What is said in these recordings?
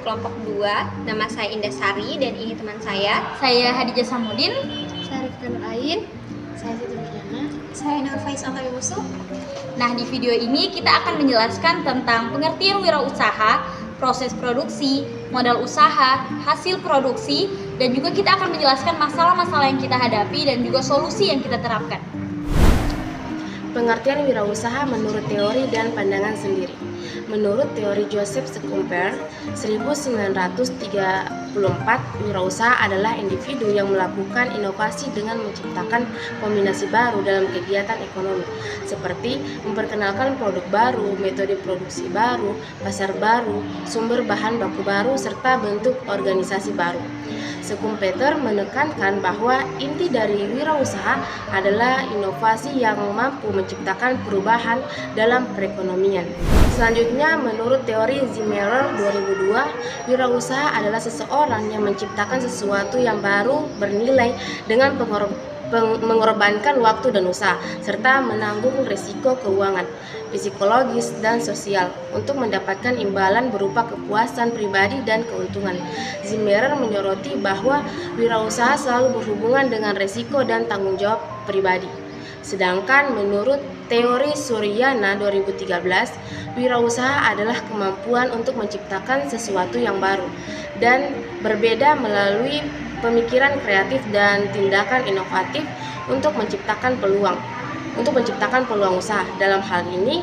kelompok 2. Nama saya Indah Sari dan ini teman saya. Saya Hadijah Samudin. Saya Rifka Nur Ain. Saya Siti Mujana. Saya Nurfaiz Antoni Musuh. Nah, di video ini kita akan menjelaskan tentang pengertian wirausaha, proses produksi, modal usaha, hasil produksi, dan juga kita akan menjelaskan masalah-masalah yang kita hadapi dan juga solusi yang kita terapkan. Pengertian wirausaha menurut teori dan pandangan sendiri. Menurut teori Joseph Schumpeter 1934, wirausaha adalah individu yang melakukan inovasi dengan menciptakan kombinasi baru dalam kegiatan ekonomi, seperti memperkenalkan produk baru, metode produksi baru, pasar baru, sumber bahan baku baru, serta bentuk organisasi baru. Schumpeter menekankan bahwa inti dari wirausaha adalah inovasi yang mampu menciptakan perubahan dalam perekonomian. Selanjutnya, menurut teori Zimmerer 2002, wirausaha adalah seseorang yang menciptakan sesuatu yang baru bernilai dengan mengorbankan waktu dan usaha, serta menanggung risiko keuangan, psikologis, dan sosial untuk mendapatkan imbalan berupa kepuasan pribadi dan keuntungan. Zimmerer menyoroti bahwa wirausaha selalu berhubungan dengan risiko dan tanggung jawab pribadi. Sedangkan menurut teori Suryana 2013, wirausaha adalah kemampuan untuk menciptakan sesuatu yang baru dan berbeda melalui pemikiran kreatif dan tindakan inovatif untuk menciptakan peluang usaha. Dalam hal ini,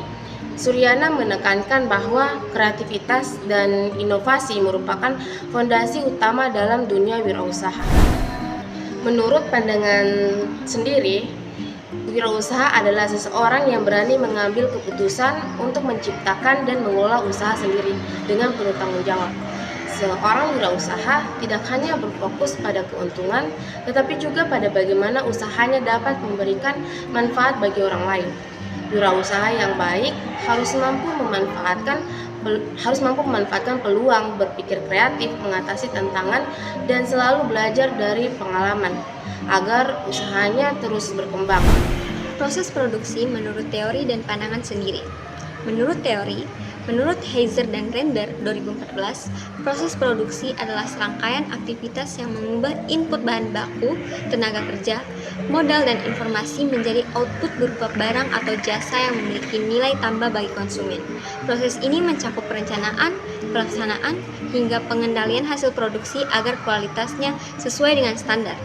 Suryana menekankan bahwa kreativitas dan inovasi merupakan fondasi utama dalam dunia wirausaha. Menurut pandangan sendiri, wirausaha adalah seseorang yang berani mengambil keputusan untuk menciptakan dan mengelola usaha sendiri dengan penuh tanggung jawab. Seorang wirausaha tidak hanya berfokus pada keuntungan, tetapi juga pada bagaimana usahanya dapat memberikan manfaat bagi orang lain. Wirausaha yang baik harus mampu memanfaatkan peluang, berpikir kreatif, mengatasi tantangan, dan selalu belajar dari pengalaman agar usahanya terus berkembang. Proses produksi menurut teori dan pandangan sendiri. Menurut Heiser dan Render 2014, proses produksi adalah serangkaian aktivitas yang mengubah input bahan baku, tenaga kerja, modal, dan informasi menjadi output berupa barang atau jasa yang memiliki nilai tambah bagi konsumen. Proses ini mencakup perencanaan, pelaksanaan, hingga pengendalian hasil produksi agar kualitasnya sesuai dengan standar.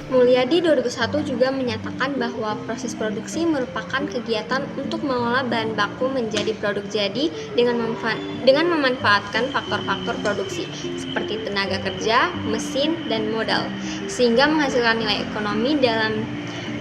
Mulyadi 2001 juga menyatakan bahwa proses produksi merupakan kegiatan untuk mengolah bahan baku menjadi produk jadi dengan memanfaatkan faktor-faktor produksi seperti tenaga kerja, mesin, dan modal, sehingga menghasilkan nilai ekonomi.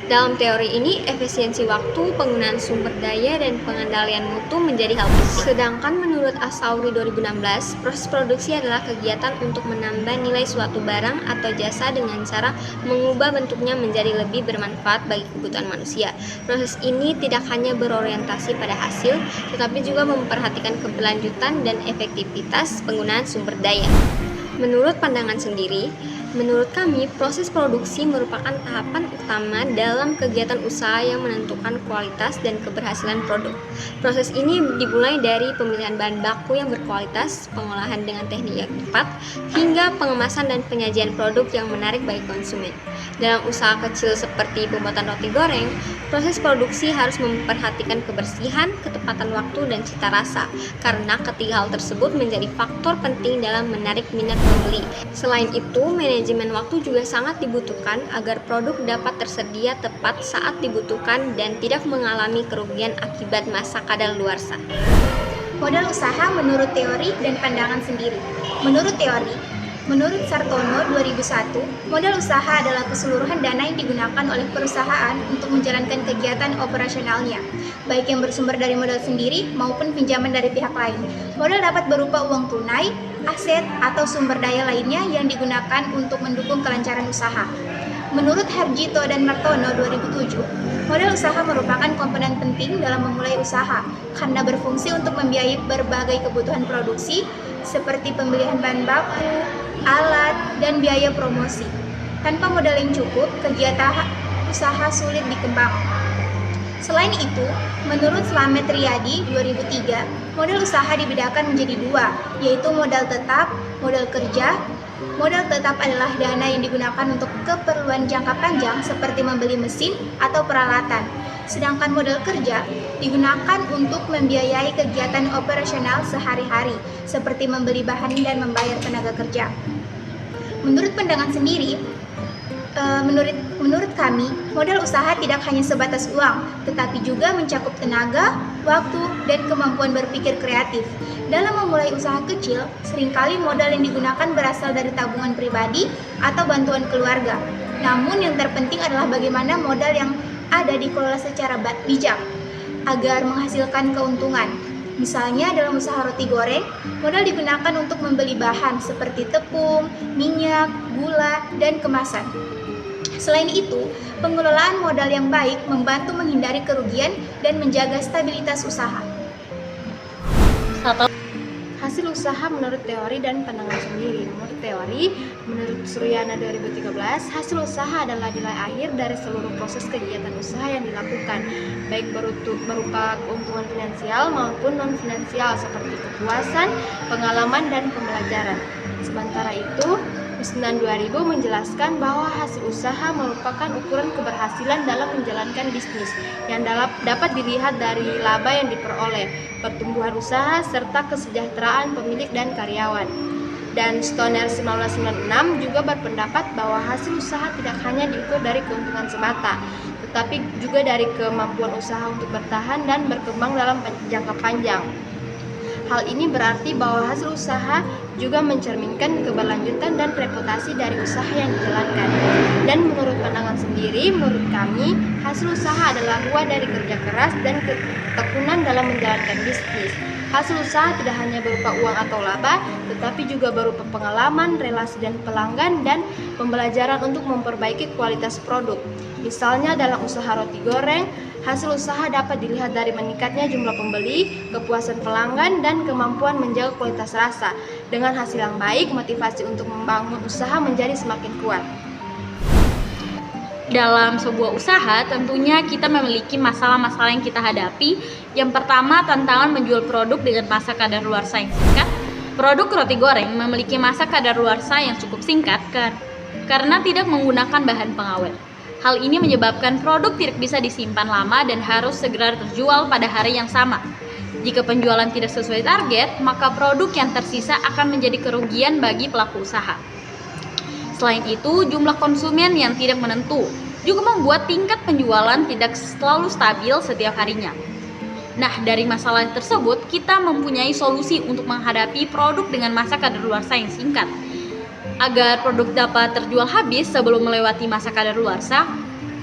Dalam teori ini, efisiensi waktu, penggunaan sumber daya, dan pengendalian mutu menjadi hal penting. Sedangkan menurut Asauri 2016, proses produksi adalah kegiatan untuk menambah nilai suatu barang atau jasa dengan cara mengubah bentuknya menjadi lebih bermanfaat bagi kebutuhan manusia. Proses ini tidak hanya berorientasi pada hasil, tetapi juga memperhatikan keberlanjutan dan efektivitas penggunaan sumber daya. Menurut pandangan sendiri, menurut kami, proses produksi merupakan tahapan utama dalam kegiatan usaha yang menentukan kualitas dan keberhasilan produk. Proses ini dimulai dari pemilihan bahan baku yang berkualitas, pengolahan dengan teknik yang tepat, hingga pengemasan dan penyajian produk yang menarik bagi konsumen. Dalam usaha kecil seperti pembuatan roti goreng, proses produksi harus memperhatikan kebersihan, ketepatan waktu, dan cita rasa, karena ketiga hal tersebut menjadi faktor penting dalam menarik minat pembeli. Selain itu, manajemen waktu juga sangat dibutuhkan agar produk dapat tersedia tepat saat dibutuhkan dan tidak mengalami kerugian akibat masa kadaluarsa. Modal usaha menurut teori dan pandangan sendiri. Menurut Sartono 2001, modal usaha adalah keseluruhan dana yang digunakan oleh perusahaan untuk menjalankan kegiatan operasionalnya, baik yang bersumber dari modal sendiri maupun pinjaman dari pihak lain. Modal dapat berupa uang tunai, aset, atau sumber daya lainnya yang digunakan untuk mendukung kelancaran usaha. Menurut Harjito dan Martono 2007, modal usaha merupakan komponen penting dalam memulai usaha karena berfungsi untuk membiayai berbagai kebutuhan produksi seperti pembelian bahan baku, alat, dan biaya promosi. Tanpa modal yang cukup, kegiatan usaha sulit dikembangkan. Selain itu, menurut Slamet Riyadi 2003, modal usaha dibedakan menjadi dua, yaitu modal tetap, modal kerja. Modal tetap adalah dana yang digunakan untuk keperluan jangka panjang seperti membeli mesin atau peralatan. Sedangkan modal kerja digunakan untuk membiayai kegiatan operasional sehari-hari seperti membeli bahan dan membayar tenaga kerja. Menurut pandangan sendiri, menurut kami, modal usaha tidak hanya sebatas uang, tetapi juga mencakup tenaga, waktu, dan kemampuan berpikir kreatif. Dalam memulai usaha kecil, seringkali modal yang digunakan berasal dari tabungan pribadi atau bantuan keluarga. Namun yang terpenting adalah bagaimana modal yang ada dikelola secara bijak agar menghasilkan keuntungan. Misalnya dalam usaha roti goreng, modal digunakan untuk membeli bahan seperti tepung, minyak, gula, dan kemasan. Selain itu, pengelolaan modal yang baik membantu menghindari kerugian dan menjaga stabilitas usaha. Hasil usaha menurut teori dan pandangan sendiri. Menurut teori, menurut Suryana 2013, hasil usaha adalah nilai akhir dari seluruh proses kegiatan usaha yang dilakukan, baik berupa keuntungan finansial maupun non-finansial seperti kepuasan, pengalaman, dan pembelajaran. Sementara itu, Husnan 2000 menjelaskan bahwa hasil usaha merupakan ukuran keberhasilan dalam menjalankan bisnis yang dapat dilihat dari laba yang diperoleh, pertumbuhan usaha, serta kesejahteraan pemilik dan karyawan. Dan Stoner 1996 juga berpendapat bahwa hasil usaha tidak hanya diukur dari keuntungan semata, tetapi juga dari kemampuan usaha untuk bertahan dan berkembang dalam jangka panjang. Hal ini berarti bahwa hasil usaha juga mencerminkan keberlanjutan dan reputasi dari usaha yang dijalankan. Dan menurut pandangan sendiri, menurut kami, hasil usaha adalah buah dari kerja keras dan ketekunan dalam menjalankan bisnis. Hasil usaha tidak hanya berupa uang atau laba, tetapi juga berupa pengalaman, relasi dan pelanggan, dan pembelajaran untuk memperbaiki kualitas produk. Misalnya dalam usaha roti goreng, hasil usaha dapat dilihat dari meningkatnya jumlah pembeli, kepuasan pelanggan, dan kemampuan menjaga kualitas rasa. Dengan hasil yang baik, motivasi untuk membangun usaha menjadi semakin kuat. Dalam sebuah usaha, tentunya kita memiliki masalah-masalah yang kita hadapi. Yang pertama, tantangan menjual produk dengan masa kadaluarsa yang singkat. Produk roti goreng memiliki masa kadaluarsa yang cukup singkat karena tidak menggunakan bahan pengawet. Hal ini menyebabkan produk tidak bisa disimpan lama dan harus segera terjual pada hari yang sama. Jika penjualan tidak sesuai target, maka produk yang tersisa akan menjadi kerugian bagi pelaku usaha. Selain itu, jumlah konsumen yang tidak menentu juga membuat tingkat penjualan tidak selalu stabil setiap harinya. Nah, dari masalah tersebut, kita mempunyai solusi untuk menghadapi produk dengan masa kadaluarsa yang singkat. Agar produk dapat terjual habis sebelum melewati masa kadaluarsa,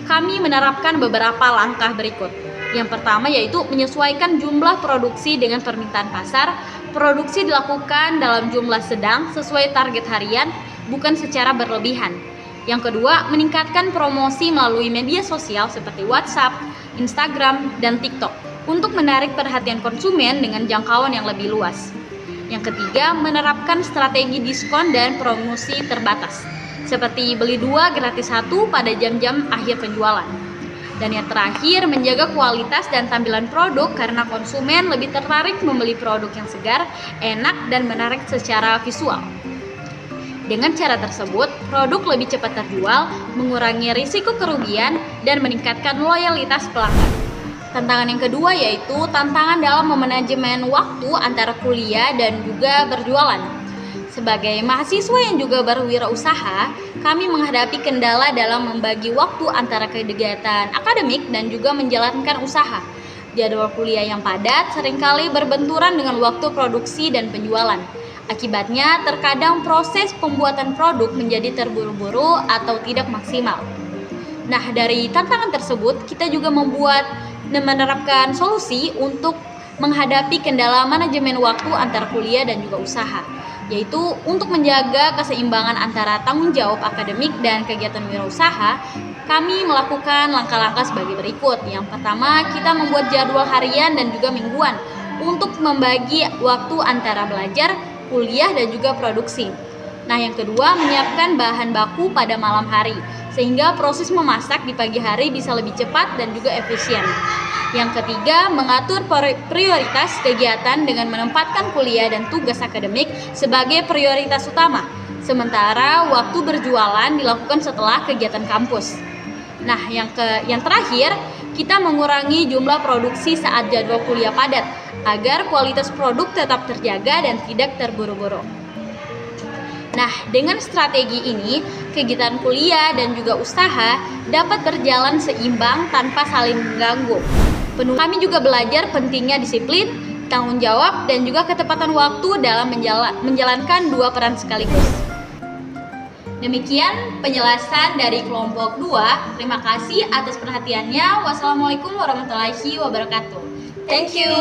kami menerapkan beberapa langkah berikut. Yang pertama yaitu menyesuaikan jumlah produksi dengan permintaan pasar. Produksi dilakukan dalam jumlah sedang sesuai target harian, bukan secara berlebihan. Yang kedua, meningkatkan promosi melalui media sosial seperti WhatsApp, Instagram, dan TikTok untuk menarik perhatian konsumen dengan jangkauan yang lebih luas. Yang ketiga, menerapkan strategi diskon dan promosi terbatas, seperti beli 2 gratis 1 pada jam-jam akhir penjualan. Dan yang terakhir, menjaga kualitas dan tampilan produk karena konsumen lebih tertarik membeli produk yang segar, enak, dan menarik secara visual. Dengan cara tersebut, produk lebih cepat terjual, mengurangi risiko kerugian, dan meningkatkan loyalitas pelanggan. Tantangan yang kedua yaitu tantangan dalam memanajemen waktu antara kuliah dan juga berjualan. Sebagai mahasiswa yang juga berwirausaha, kami menghadapi kendala dalam membagi waktu antara kegiatan akademik dan juga menjalankan usaha. Jadwal kuliah yang padat seringkali berbenturan dengan waktu produksi dan penjualan. Akibatnya, terkadang proses pembuatan produk menjadi terburu-buru atau tidak maksimal. Nah, dari tantangan tersebut, kita juga menerapkan solusi untuk menghadapi kendala manajemen waktu antara kuliah dan juga usaha, yaitu untuk menjaga keseimbangan antara tanggung jawab akademik dan kegiatan wirausaha. Kami melakukan langkah-langkah sebagai berikut. Yang pertama, kita membuat jadwal harian dan juga mingguan untuk membagi waktu antara belajar, kuliah, dan juga produksi. Nah, yang kedua, menyiapkan bahan baku pada malam hari, sehingga proses memasak di pagi hari bisa lebih cepat dan juga efisien. Yang ketiga, mengatur prioritas kegiatan dengan menempatkan kuliah dan tugas akademik sebagai prioritas utama, sementara waktu berjualan dilakukan setelah kegiatan kampus. Nah, yang terakhir, kita mengurangi jumlah produksi saat jadwal kuliah padat agar kualitas produk tetap terjaga dan tidak terburu-buru. Nah, dengan strategi ini, kegiatan kuliah dan juga usaha dapat berjalan seimbang tanpa saling mengganggu. Kami juga belajar pentingnya disiplin, tanggung jawab, dan juga ketepatan waktu dalam menjalankan dua peran sekaligus. Demikian penjelasan dari kelompok 2. Terima kasih atas perhatiannya. Wassalamualaikum warahmatullahi wabarakatuh. Thank you.